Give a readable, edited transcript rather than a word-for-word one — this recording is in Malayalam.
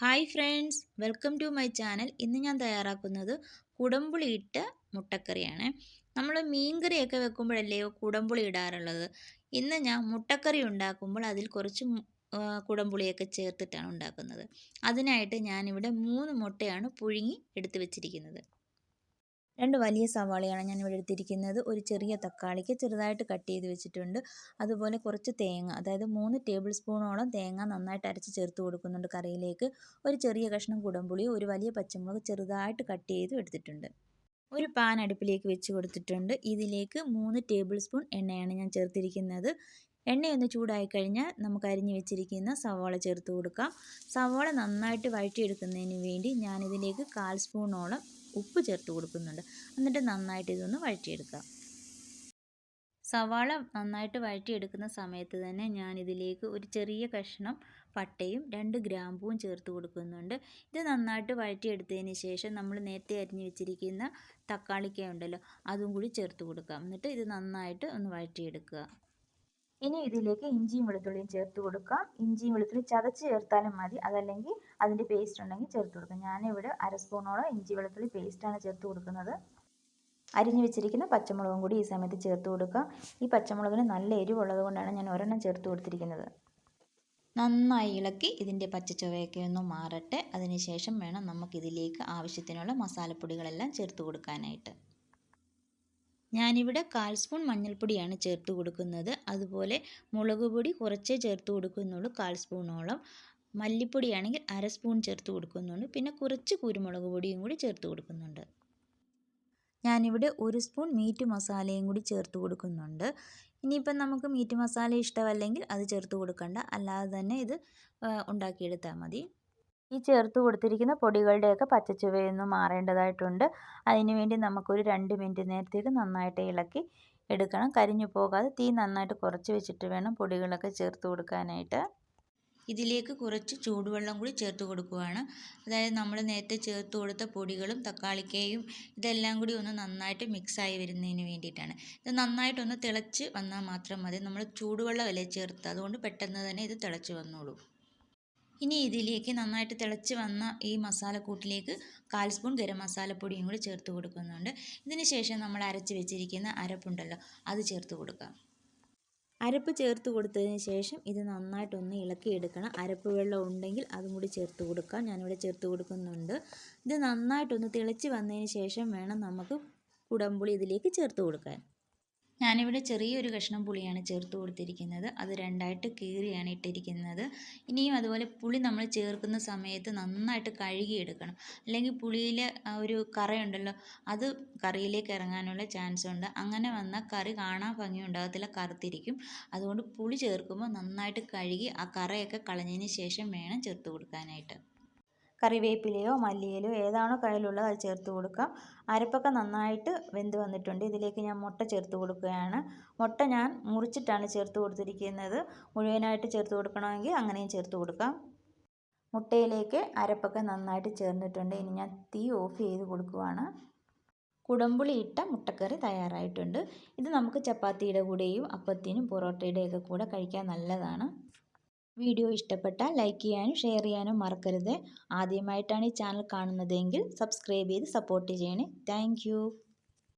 Hi friends, welcome to my channel. ഇന്ന് ഞാൻ തയ്യാറാക്കുന്നത് കുടംപുളിയിട്ട മുട്ടക്കറിയാണ്. നമ്മൾ മീൻകറിയൊക്കെ വെക്കുമ്പോഴല്ലേ കുടംപുളി ഇടാറുള്ളത്. ഇന്ന് ഞാൻ മുട്ടക്കറി ഉണ്ടാക്കുമ്പോൾ അതിൽ കുറച്ച് കുടംപുളിയൊക്കെ ചേർത്തിട്ടാണ് ഉണ്ടാക്കുന്നത്. അതിനായിട്ട് ഞാനിവിടെ 3 മുട്ടയാണ് പുഴുങ്ങി എടുത്ത് വെച്ചിരിക്കുന്നത്. 2 വലിയ സവാളയാണ് ഞാനിവിടെ എടുത്തിരിക്കുന്നത്. ഒരു ചെറിയ തക്കാളിക്ക് ചെറുതായിട്ട് കട്ട് ചെയ്ത് വെച്ചിട്ടുണ്ട്. അതുപോലെ കുറച്ച് തേങ്ങ, അതായത് 3 ടേബിൾ സ്പൂണോളം തേങ്ങ നന്നായിട്ട് അരച്ച് ചേർത്ത് കൊടുക്കുന്നുണ്ട് കറിയിലേക്ക്. ഒരു ചെറിയ കഷ്ണം കുടംപുളി, ഒരു വലിയ പച്ചമുളക് ചെറുതായിട്ട് കട്ട് ചെയ്ത് എടുത്തിട്ടുണ്ട്. ഒരു പാൻ അടുപ്പിലേക്ക് വെച്ച് കൊടുത്തിട്ടുണ്ട്. ഇതിലേക്ക് 3 ടേബിൾ സ്പൂൺ എണ്ണയാണ് ഞാൻ ചേർത്തിരിക്കുന്നത്. എണ്ണയൊന്ന് ചൂടായി കഴിഞ്ഞാൽ നമുക്ക് അരിഞ്ഞ് വെച്ചിരിക്കുന്ന സവാള ചേർത്ത് കൊടുക്കാം. സവാള നന്നായിട്ട് വഴറ്റിയെടുക്കുന്നതിന് വേണ്ടി ഞാനിതിലേക്ക് 1/4 സ്പൂണോളം ഉപ്പ് ചേർത്ത് കൊടുക്കുന്നുണ്ട്. എന്നിട്ട് നന്നായിട്ട് ഇതൊന്ന് വഴറ്റിയെടുക്കാം. സവാള നന്നായിട്ട് വഴറ്റിയെടുക്കുന്ന സമയത്ത് തന്നെ ഞാനിതിലേക്ക് ഒരു ചെറിയ കഷ്ണം പട്ടയും 2 ഗ്രാമ്പൂവും ചേർത്ത് കൊടുക്കുന്നുണ്ട്. ഇത് നന്നായിട്ട് വഴറ്റിയെടുത്തതിന് ശേഷം നമ്മൾ നേരത്തെ അരിഞ്ഞ് വെച്ചിരിക്കുന്ന തക്കാളിക്ക ഉണ്ടല്ലോ, അതും കൂടി ചേർത്ത് കൊടുക്കാം. എന്നിട്ട് ഇത് നന്നായിട്ട് ഒന്ന് വഴറ്റിയെടുക്കുക. ഇനി ഇതിലേക്ക് ഇഞ്ചിയും വെളുത്തുള്ളിയും ചേർത്ത് കൊടുക്കാം. ഇഞ്ചിയും വെളുത്തുള്ളി ചതച്ച് ചേർത്താലും മതി, അതല്ലെങ്കിൽ അതിൻ്റെ പേസ്റ്റ് ഉണ്ടെങ്കിൽ ചേർത്ത് കൊടുക്കാം. ഞാനിവിടെ 1/2 സ്പൂണോളം ഇഞ്ചി വെളുത്തുള്ളി പേസ്റ്റാണ് ചേർത്ത് കൊടുക്കുന്നത്. അരിഞ്ഞു വെച്ചിരിക്കുന്ന പച്ചമുളകും കൂടി ഈ സമയത്ത് ചേർത്ത് കൊടുക്കാം. ഈ പച്ചമുളകിന് നല്ല എരിവുള്ളത് കൊണ്ടാണ് ഞാൻ ഒരെണ്ണം ചേർത്ത് കൊടുത്തിരിക്കുന്നത്. നന്നായി ഇളക്കി ഇതിൻ്റെ പച്ചച്ചുവയൊക്കെ ഒന്ന് മാറട്ടെ. അതിനുശേഷം വേണം നമുക്കിതിലേക്ക് ആവശ്യത്തിനുള്ള മസാലപ്പൊടികളെല്ലാം ചേർത്ത് കൊടുക്കാനായിട്ട്. ഞാനിവിടെ 1/4 സ്പൂൺ മഞ്ഞൾപ്പൊടിയാണ് ചേർത്ത് കൊടുക്കുന്നത്. അതുപോലെ മുളക് പൊടി കുറച്ചേ ചേർത്ത് കൊടുക്കുന്നുള്ളൂ, 1/4 സ്പൂണോളം. മല്ലിപ്പൊടിയാണെങ്കിൽ 1/2 സ്പൂൺ ചേർത്ത് കൊടുക്കുന്നുണ്ട്. പിന്നെ കുറച്ച് കുരുമുളക് പൊടിയും കൂടി ചേർത്ത് കൊടുക്കുന്നുണ്ട്. ഞാനിവിടെ 1 സ്പൂൺ മീറ്റ് മസാലയും കൂടി ചേർത്ത് കൊടുക്കുന്നുണ്ട്. ഇനിയിപ്പം നമുക്ക് മീറ്റ് മസാല ഇഷ്ടമല്ലെങ്കിൽ അത് ചേർത്ത് കൊടുക്കണ്ട, അല്ലാതെ തന്നെ ഇത് ഉണ്ടാക്കിയെടുത്താൽ മതി. ഈ ചേർത്ത് കൊടുത്തിരിക്കുന്ന പൊടികളുടെയൊക്കെ പച്ചച്ചുവയൊന്ന് മാറേണ്ടതായിട്ടുണ്ട്. അതിനുവേണ്ടി നമുക്കൊരു 2 മിനിറ്റ് നേരത്തേക്ക് നന്നായിട്ട് ഇളക്കി എടുക്കണം. കരിഞ്ഞു പോകാതെ തീ നന്നായിട്ട് കുറച്ച് വെച്ചിട്ട് വേണം പൊടികളൊക്കെ ചേർത്ത് കൊടുക്കാനായിട്ട്. ഇതിലേക്ക് കുറച്ച് ചൂടുവെള്ളം കൂടി ചേർത്ത് കൊടുക്കുകയാണ്. അതായത് നമ്മൾ നേരത്തെ ചേർത്ത് കൊടുത്ത പൊടികളും തക്കാളിക്കയും ഇതെല്ലാം കൂടി ഒന്ന് നന്നായിട്ട് മിക്സായി വരുന്നതിന് വേണ്ടിയിട്ടാണ്. ഇത് നന്നായിട്ടൊന്ന് തിളച്ച് വന്നാൽ മാത്രം മതി. നമ്മൾ ചൂടുവെള്ളമല്ലേ ചേർത്ത്, അതുകൊണ്ട് പെട്ടെന്ന് തന്നെ ഇത് തിളച്ച് വന്നോളൂ. ഇനി ഇതിലേക്ക് നന്നായിട്ട് തിളച്ച് വന്ന ഈ മസാലക്കൂട്ടിലേക്ക് 1/4 സ്പൂൺ ഗരം മസാലപ്പൊടിയും കൂടി ചേർത്ത് കൊടുക്കുന്നുണ്ട്. ഇതിന് ശേഷം നമ്മൾ അരച്ച് വെച്ചിരിക്കുന്ന അരപ്പുണ്ടല്ലോ, അത് ചേർത്ത് കൊടുക്കാം. അരപ്പ് ചേർത്ത് കൊടുത്തതിന് ശേഷം ഇത് നന്നായിട്ടൊന്ന് ഇളക്കിയെടുക്കണം. അരപ്പ് വെള്ളം ഉണ്ടെങ്കിൽ അതും കൂടി ചേർത്ത് കൊടുക്കാം. ഞാനിവിടെ ചേർത്ത് കൊടുക്കുന്നുണ്ട്. ഇത് നന്നായിട്ടൊന്ന് തിളച്ച് വന്നതിന് ശേഷം വേണം നമുക്ക് കുടംപുളി ഇതിലേക്ക് ചേർത്ത് കൊടുക്കാൻ. ഞാനിവിടെ ചെറിയൊരു കഷ്ണം പുളിയാണ് ചേർത്ത് കൊടുത്തിരിക്കുന്നത്. അത് 2ആയിട്ട് കീറിയാണ് ഇട്ടിരിക്കുന്നത്. ഇനിയും അതുപോലെ പുളി നമ്മൾ ചേർക്കുന്ന സമയത്ത് നന്നായിട്ട് കഴുകിയെടുക്കണം. അല്ലെങ്കിൽ പുളിയിലെ ആ ഒരു കറയുണ്ടല്ലോ, അത് കറിയിലേക്ക് ഇറങ്ങാനുള്ള ചാൻസ് ഉണ്ട്. അങ്ങനെ വന്നാൽ കറി കാണാൻ ഭംഗി ഉണ്ടാകത്തില്ല, കറുത്തിരിക്കും. അതുകൊണ്ട് പുളി ചേർക്കുമ്പോൾ നന്നായിട്ട് കഴുകി ആ കറയൊക്കെ കളഞ്ഞതിന് ശേഷം വേണം ചേർത്ത് കൊടുക്കാനായിട്ട്. കറിവേപ്പിലയോ മല്ലിയിലയോ ഏതാണോ കയ്യിലുള്ളത് അത് ചേർത്ത് കൊടുക്കാം. അരപ്പൊക്കെ നന്നായിട്ട് വെന്ത് വന്നിട്ടുണ്ട്. ഇതിലേക്ക് ഞാൻ മുട്ട ചേർത്ത് കൊടുക്കുകയാണ്. മുട്ട ഞാൻ മുറിച്ചിട്ടാണ് ചേർത്ത് കൊടുത്തിരിക്കുന്നത്. മുഴുവനായിട്ട് ചേർത്ത് കൊടുക്കണമെങ്കിൽ അങ്ങനെയും ചേർത്ത് കൊടുക്കാം. മുട്ടയിലേക്ക് അരപ്പൊക്കെ നന്നായിട്ട് ചേർന്നിട്ടുണ്ട്. ഇനി ഞാൻ തീ ഓഫ് ചെയ്ത് കൊടുക്കുകയാണ്. കുടംപുളി ഇട്ട മുട്ടക്കറി തയ്യാറായിട്ടുണ്ട്. ഇത് നമുക്ക് ചപ്പാത്തിയുടെ കൂടെയും അപ്പത്തിനും പൊറോട്ടയുടെയൊക്കെ കൂടെ കഴിക്കാൻ നല്ലതാണ്. വീഡിയോ ഇഷ്ടപ്പെട്ടാൽ ലൈക്ക് ചെയ്യാനും ഷെയർ ചെയ്യാനും മറക്കരുത്. ആദ്യമായിട്ടാണ് ഈ ചാനൽ കാണുന്നതെങ്കിൽ സബ്സ്ക്രൈബ് ചെയ്ത് സപ്പോർട്ട് ചെയ്യണേ. താങ്ക്